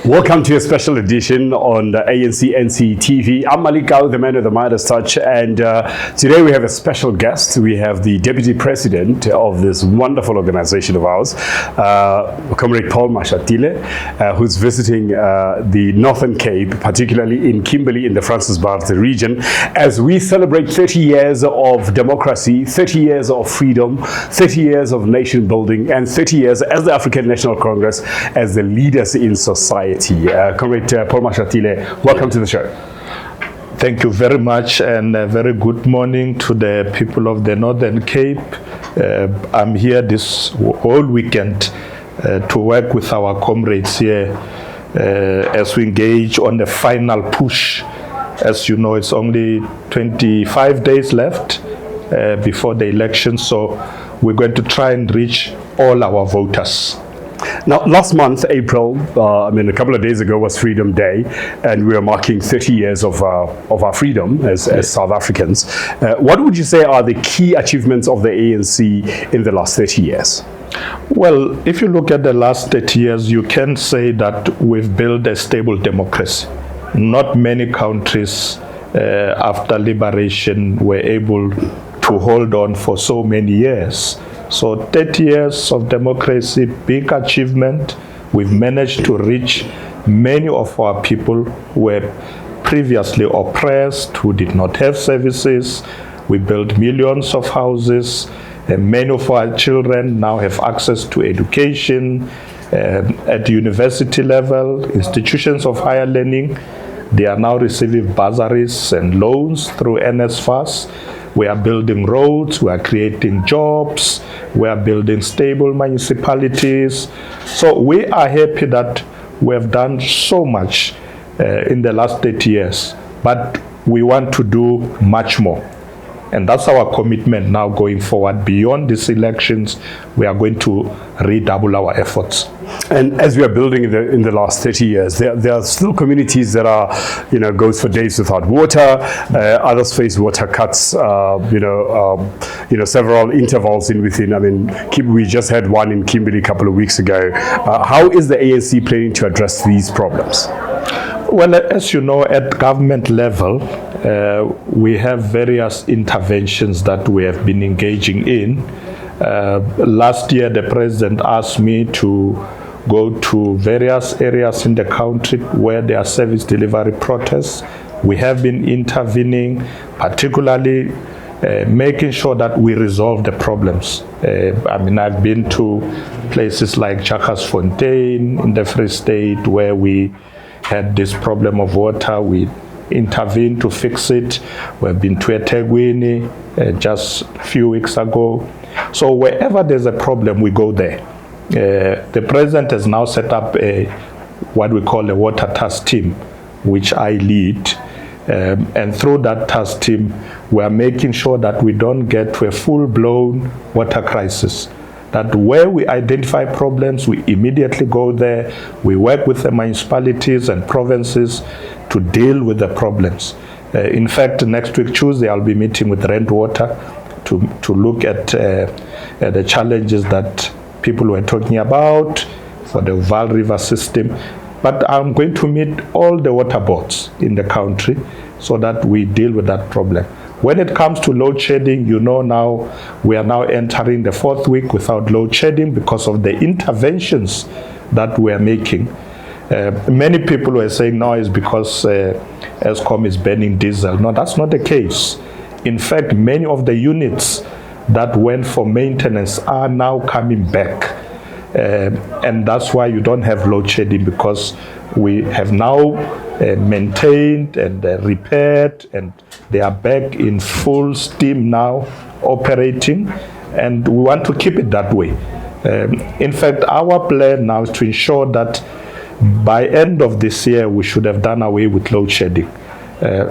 Welcome to a special edition on the ANC NC TV. I'm Malik Kau, the man with the Midas touch, and today we have a special guest. We have the Deputy President of this wonderful organization of ours, Cde Paul Mashatile, who's visiting the Northern Cape, particularly in Kimberley in the Francis Barth region, as we celebrate 30 years of democracy, 30 years of freedom, 30 years of nation building, and 30 years as the African National Congress as the leaders in society. Cde Paul Mashatile, welcome to the show. Thank you very much, and a very good morning to the people of the Northern Cape. I'm here this whole weekend to work with our comrades here as we engage on the final push. As you know, it's only 25 days left before the election, so we're going to try and reach all our voters. Now, last month, April, a couple of days ago was Freedom Day, and we are marking 30 years of our freedom as South Africans. What would you say are the key achievements of the ANC in the last 30 years? Well, if you look at the last 30 years, you can say that we've built a stable democracy. Not many countries after liberation were able to hold on for so many years. So 30 years of democracy, big achievement. We've managed to reach many of our people who were previously oppressed, who did not have services. We built millions of houses, and many of our children now have access to education at the university level, institutions of higher learning. They are now receiving bursaries and loans through NSFAS. We are building roads, we are creating jobs, we are building stable municipalities. So we are happy that we have done so much in the last 30 years, but we want to do much more. And that's our commitment now going forward. Beyond these elections, we are going to redouble our efforts. And as we are building in the last 30 years, there are still communities that are, goes for days without water. Others face water cuts, several intervals in within. We just had one in Kimberley a couple of weeks ago. How is the ANC planning to address these problems? Well, as you know, at government level, we have various interventions that we have been engaging in. Last year, the president asked me to go to various areas in the country where there are service delivery protests. We have been intervening, particularly making sure that we resolve the problems. I've been to places like Fontaine in the Free State where we had this problem of water. We intervened to fix it. We've been to eThekwini just a few weeks ago. So wherever there's a problem, we go there. The president has now set up what we call a water task team, which I lead. And through that task team, we are making sure that we don't get to a full-blown water crisis. That where we identify problems, we immediately go there. We work with the municipalities and provinces to deal with the problems. In fact, next week, Tuesday, I'll be meeting with Rand Water to look at the challenges that people were talking about for the Vaal River system. But I'm going to meet all the water boards in the country so that we deal with that problem. When it comes to load shedding, now we are now entering the 4th week without load shedding because of the interventions that we are making. Many people were saying now it's because Eskom is banning diesel. No, that's not the case. In fact, many of the units that went for maintenance are now coming back. And that's why you don't have load shedding, because we have now maintained and repaired, and they are back in full steam now, operating, and we want to keep it that way. In fact, our plan now is to ensure that by end of this year, we should have done away with load shedding.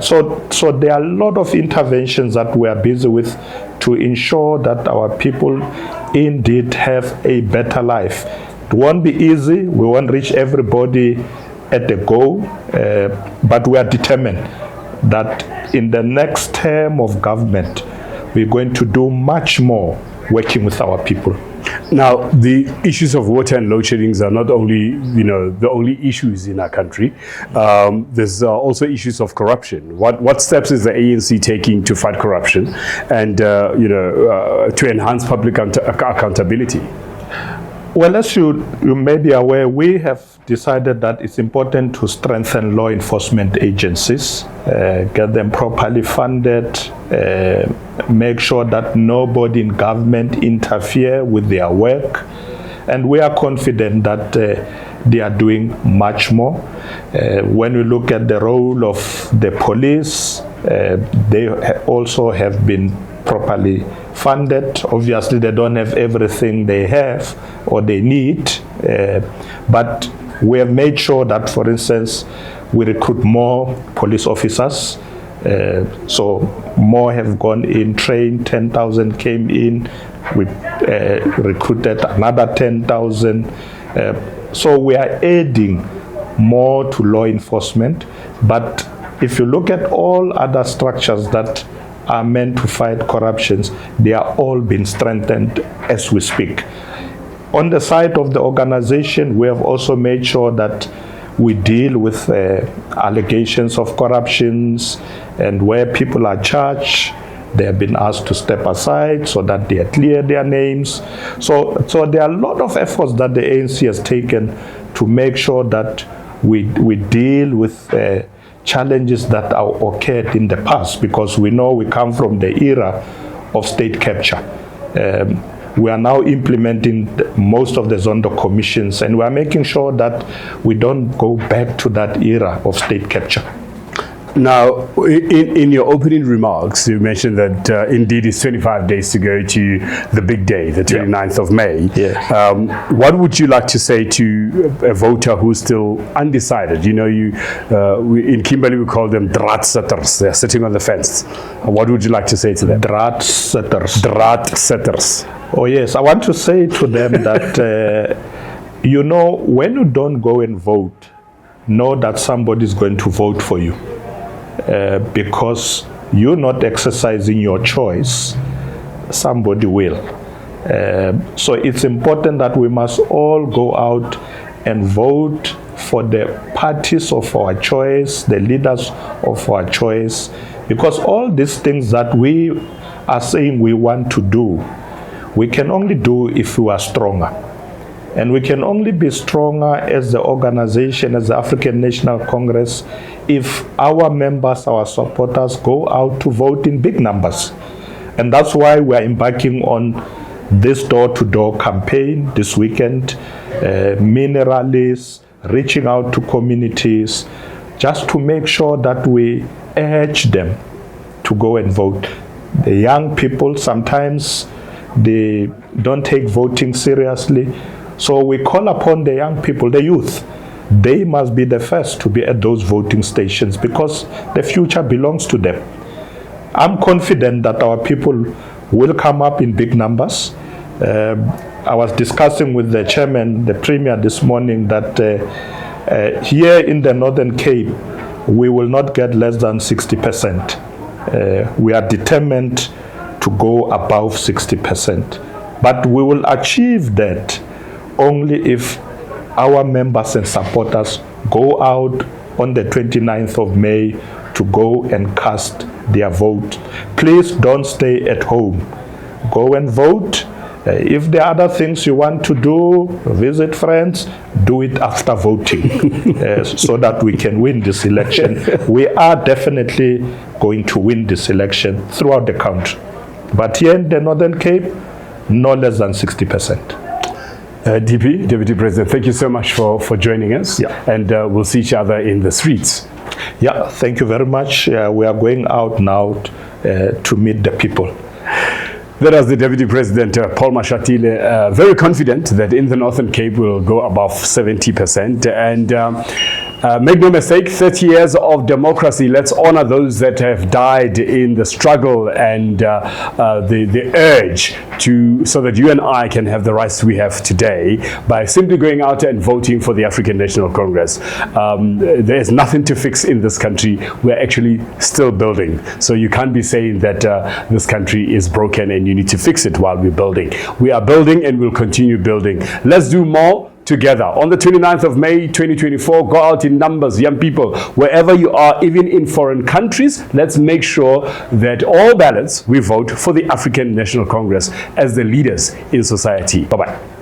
So there are a lot of interventions that we are busy with to ensure that our people indeed have a better life. It won't be easy. We won't reach everybody at the goal, but we are determined that in the next term of government, we're going to do much more working with our people. Now, the issues of water and load shedding are not only, the only issues in our country. There's also issues of corruption. What steps is the ANC taking to fight corruption and, to enhance public accountability? Well, as you may be aware, we have decided that it's important to strengthen law enforcement agencies, get them properly funded, make sure that nobody in government interfere with their work. And we are confident that they are doing much more. When we look at the role of the police, they also have been properly funded. Obviously, they don't have everything they have or they need, but we have made sure that, for instance, we recruit more police officers. So more have gone in, trained, 10,000 came in, we recruited another 10,000. So we are adding more to law enforcement. But if you look at all other structures that are meant to fight corruptions, they are all being strengthened as we speak. On the side of the organization, we have also made sure that we deal with allegations of corruptions, and where people are charged, they have been asked to step aside so that they clear their names. So there are a lot of efforts that the ANC has taken to make sure that we deal with challenges that are occurred in the past, because we know we come from the era of state capture. We are now implementing most of the Zondo commissions, and we are making sure that we don't go back to that era of state capture. Now, in your opening remarks, you mentioned that indeed it's 25 days to go to the big day, the 29th of May. Yeah. What would you like to say to a voter who's still undecided? In Kimberley we call them draad sitters. They're sitting on the fence. What would you like to say to them? Draad sitters. Draad sitters. Oh yes, I want to say to them that, when you don't go and vote, know that somebody is going to vote for you. Because you're not exercising your choice, somebody will. So it's important that we must all go out and vote for the parties of our choice, the leaders of our choice, because all these things that we are saying we want to do, we can only do if we are stronger. And we can only be stronger as the organization, as the African National Congress, if our members, our supporters go out to vote in big numbers. And that's why we are embarking on this door-to-door campaign this weekend, mini rallies, reaching out to communities, just to make sure that we urge them to go and vote. The young people, sometimes they don't take voting seriously. So we call upon the young people, the youth. They must be the first to be at those voting stations, because the future belongs to them. I'm confident that our people will come up in big numbers. I was discussing with the chairman, the premier this morning, that here in the Northern Cape, we will not get less than 60%. We are determined to go above 60%. But we will achieve that only if our members and supporters go out on the 29th of May to go and cast their vote. Please don't stay at home. Go and vote. If there are other things you want to do, visit friends, do it after voting so that we can win this election. We are definitely going to win this election throughout the country. But here in the Northern Cape, no less than 60%. DP, Deputy President, thank you so much for joining us. Yeah. And we'll see each other in the streets. Yeah, thank you very much. We are going out now to meet the people. That was the Deputy President, Paul Mashatile, very confident that in the Northern Cape we'll go above 70%. And Make no mistake, 30 years of democracy. Let's honor those that have died in the struggle and the urge so that you and I can have the rights we have today by simply going out and voting for the African National Congress. There's nothing to fix in this country. We're actually still building. So you can't be saying that this country is broken and you need to fix it while we're building. We are building and we'll continue building. Let's do more together. On the 29th of May 2024, go out in numbers, young people, wherever you are, even in foreign countries. Let's make sure that all ballots we vote for the African National Congress as the leaders in society. Bye-bye.